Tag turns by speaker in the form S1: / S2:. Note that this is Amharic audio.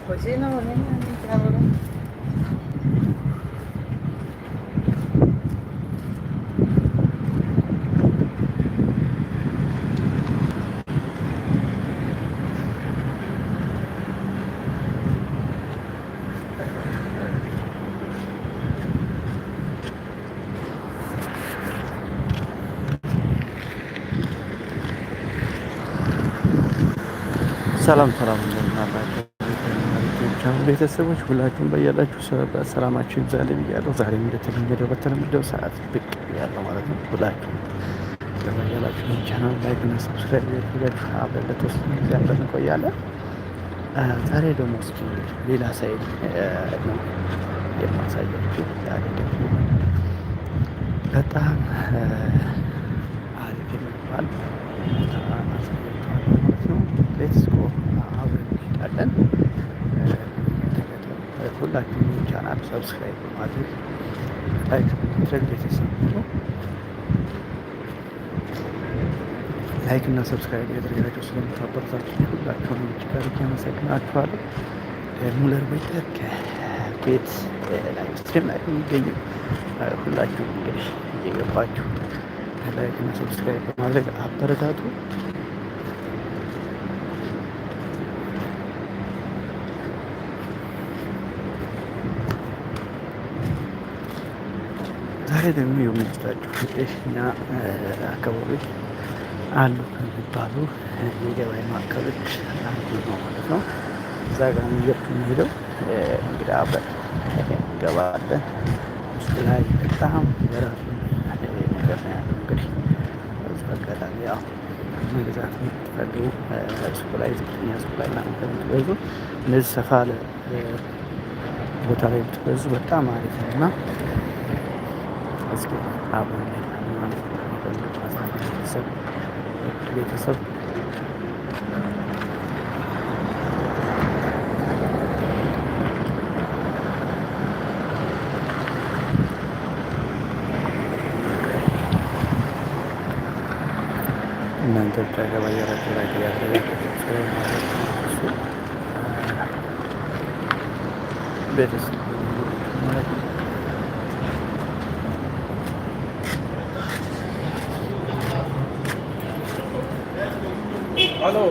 S1: Pues sí, no, cabrón.
S2: ሰላም ሰላም እንደምን አላችሁ? ቤተሰቦች ሁላችሁም በያላችሁ ሰላማችሁ ይብዛልኝ ብያለሁ። ዛሬም እንደተለመደው በተለመደው ሰዓት ብቅ ብያለሁ ማለት ነው። ሁላችሁም በያላችሁ ቻናል ላይክ እና ሰብስክራይብ ያደርጋችሁ አብረን ለተወሰነ ጊዜ አብረን እንቆያለን። ዛሬ ደግሞ እስኪ ሌላ ሳይድ ነው የማሳያችሁ። ዛሬ ደግሞ በጣም አሪፍ የሚባል አሳያችኋለሁ ማለት ነው። ሌትስ ጎ አብረን እንሄዳለን። ሁላችሁም ቻናል ሰብስክራይብ በማድረግ ላይክ በማድረግ ቤተሰብ ነው። ላይክ እና ሰብስክራይብ ያደርጋችሁ ስለምታበረታችሁ ሁላችሁንም እጅግ አድርጌ አመሰግናችኋለሁ። ሙለር ቤተር ከቤት ላይ ስትሪም ላይ የሚገኙ ሁላችሁም እንግዲህ እየገባችሁ ላይክ እና ሰብስክራይብ በማድረግ አበረታቱ። ዛሬ ደግሞ የምንወስዳችሁ እንግዲህ እኛ አካባቢዎች አሉ ከሚባሉ የገበያ ማዕከሎች አንዱ ነው ማለት ነው። እዛ ጋር እየሄድኩ የሚሄደው እንግዲህ አብረን እንገባለን። ውስጥ ላይ በጣም በራሱ ነገር ነው ያለው። እንግዲህ በዚህ አጋጣሚ ያው መግዛት የምትፈልጉ ሱቅ ላይ ዝቅተኛ ሱቅ ላይ ምናምን ከምትገዙ እነዚህ ሰፋ ያለ ቦታ ላይ ብትገዙ በጣም አሪፍ ነው እና እስኪ አብረን ማለት ነው ቤተሰብ እናንተ ብቻ ገባያራችሁ ላይ ያደረጋችሁ ቤተሰብ ማለት ነው።
S3: Hello.